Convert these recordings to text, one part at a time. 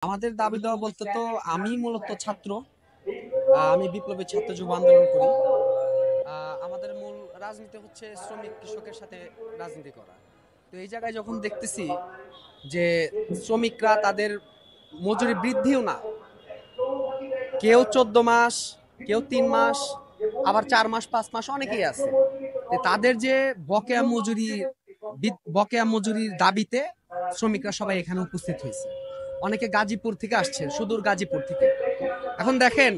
আমাদের দাবি দেওয়া বলতে তো আমি মূলত ছাত্র। আমি বিপ্লবী ছাত্র যুব আন্দোলন করি। আমাদের মূল রাজনীতি হচ্ছে শ্রমিক কৃষকের সাথে রাজনীতি করা। তো এই জায়গায় যখন দেখতেছি যে শ্রমিকরা তাদের মজুরি বৃদ্ধিও না, কেউ 14 মাস, কেউ 3 মাস, আবার 4 মাস 5 মাস অনেকেই আছে। তাদের যে বকেয়া মজুরির দাবিতে শ্রমিকরা সবাই এখানে উপস্থিত হয়েছে। অনেকে গাজীপুর থেকে আসছে, সুদূর গাজীপুর থেকে। এখন দেখেন,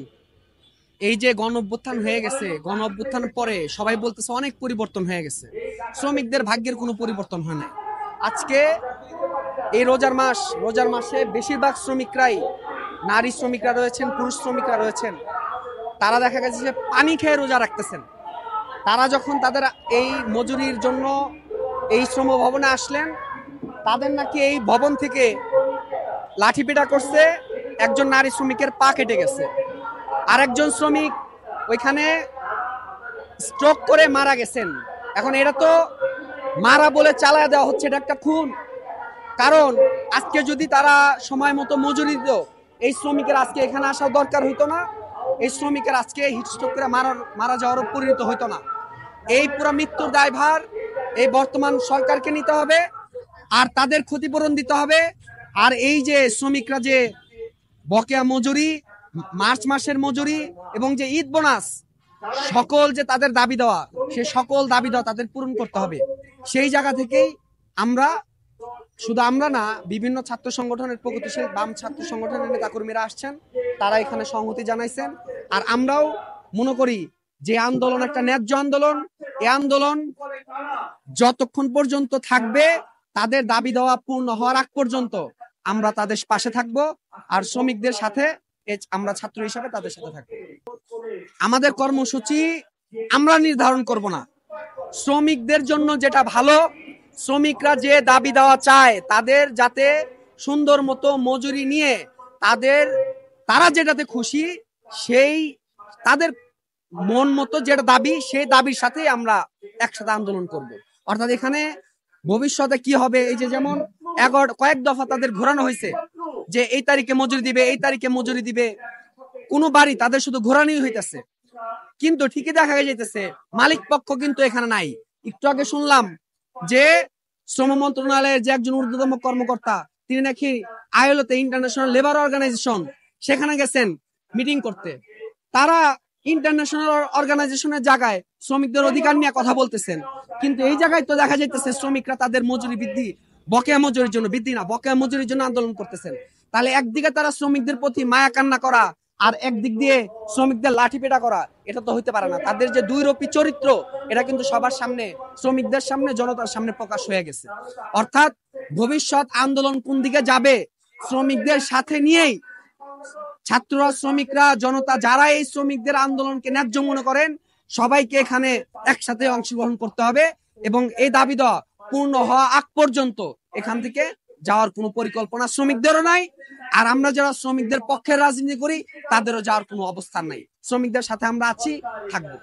এই যে গণ অভ্যুত্থান হয়ে গেছে, গণ অভ্যুত্থানের পরে সবাই বলতেছে অনেক পরিবর্তন হয়ে গেছে। শ্রমিকদের ভাগ্যের কোনো পরিবর্তন হয় না। আজকে এই রোজার মাসে বেশিরভাগ শ্রমিকরাই, নারী শ্রমিকরা রয়েছেন, পুরুষ শ্রমিকরা রয়েছেন, তারা দেখা গেছে যে পানি খেয়ে রোজা রাখতেছেন। তারা যখন তাদের এই মজুরির জন্য এই শ্রম ভবনে আসলেন, তাদের নাকি এই ভবন থেকে লাঠিপেটা করছে, একজন নারী শ্রমিকের পা কেটে গেছে, আরেকজন শ্রমিক ওইখানে স্ট্রোক করে মারা গেছেন। এখন এটা তো মারা বলে চালায় দেওয়া হচ্ছে, এটা একটা খুন। কারণ আজকে যদি তারা সময় মতো মজুরি দিত, এই শ্রমিকের আজকে এখানে আসার দরকার হইতো না, এই শ্রমিকের আজকে হিটস্ট্রোক করে মারা যাওয়ার পরিণত হইতো না। এই পুরো মৃত্যুর দায়ভার এই বর্তমান সরকারকে নিতে হবে, আর তাদের ক্ষতিপূরণ দিতে হবে। আর এই যে শ্রমিকরা যে বকেয়া মজুরি, মার্চ মাসের মজুরি এবং যে ঈদ বোনাস, সকল যে তাদের দাবি দেওয়া, সে সকল দাবি দেওয়া তাদের পূরণ করতে হবে। সেই জায়গা থেকেই আমরা, শুধু আমরা না, বিভিন্ন ছাত্র সংগঠনের প্রগতিশীল বাম ছাত্র সংগঠনের নেতাকর্মীরা আসছেন, তারা এখানে সংহতি জানাইছেন। আর আমরাও মনে করি যে আন্দোলন একটা ন্যায্য আন্দোলন। এই আন্দোলন যতক্ষণ পর্যন্ত থাকবে, তাদের দাবি দেওয়া পূর্ণ হওয়ার আগ পর্যন্ত আমরা তাদের পাশে থাকব। আর শ্রমিকদের সাথে আমরা ছাত্র হিসাবে তাদের সাথে থাকবো। আমাদের কর্মসূচি আমরা নির্ধারণ করব না। শ্রমিকদের জন্য যেটা ভালো, শ্রমিকরা যে দাবি দেওয়া চায়, তাদের যাতে সুন্দর মতো মজুরি নিয়ে তারা যেটাতে খুশি, সেই তাদের মন মতো যেটা দাবি, সেই দাবির সাথে আমরা একসাথে আন্দোলন করব। অর্থাৎ এখানে ভবিষ্যতে কি হবে, এই যে যেমন কয়েক দফা তাদের ঘোরানো হয়েছে যে এই তারিখে মজুরি দিবে, এই তারিখে মজুরি দিবে, কোনো বাড়ি তাদের শুধু ঘোরানোই হইতেছে, কিন্তু ঠিকই দেখা যাইতেছে মালিক পক্ষ কিন্তু এখানে নাই। একটু আগে শুনলাম যে শ্রম মন্ত্রণালয়ের যে একজন ঊর্ধ্বতম কর্মকর্তা, তিনি নাকি আইএলওতে, ইন্টারন্যাশনাল লেবার অর্গানাইজেশন, সেখানে গেছেন মিটিং করতে। তারা ইন্টারন্যাশনাল অর্গানাইজেশনের জায়গায় শ্রমিকদের অধিকার নিয়ে কথা বলতেছেন, কিন্তু এই জায়গায় তো দেখা যাইতেছে শ্রমিকরা তাদের মজুরি বৃদ্ধি, বকেয়া মজুরির জন্য বৃদ্ধি না, বকেয়া মজুরির জন্য আন্দোলন করতেছেন। তাহলে একদিকে তারা শ্রমিকদের প্রতি মায়া কান্না করা, আর একদিক দিয়ে শ্রমিকদের লাঠিপেটা করা, এটা তো হইতে পারে না। তাদের যে দুইরূপী চরিত্র, এটা কিন্তু সবার সামনে, শ্রমিকদের সামনে, জনতার সামনে প্রকাশ হয়ে গেছে। অর্থাৎ ভবিষ্যৎ আন্দোলন কোন দিকে যাবে, শ্রমিকদের সাথে নিয়েই ছাত্ররা, শ্রমিকরা, জনতা, যারা এই শ্রমিকদের আন্দোলনকে ন্যায্য মনে করেন, সবাইকে এখানে একসাথে অংশগ্রহণ করতে হবে এবং এই দাবি দেওয়া পূর্ণ হওয়া আগ পর্যন্ত এখান থেকে যাওয়ার কোনো পরিকল্পনা শ্রমিকদেরও নাই। আর আমরা যারা শ্রমিকদের পক্ষে রাজনীতি করি, তাদেরও যাওয়ার কোনো অবস্থান নাই। শ্রমিকদের সাথে আমরা আছি, থাকবো।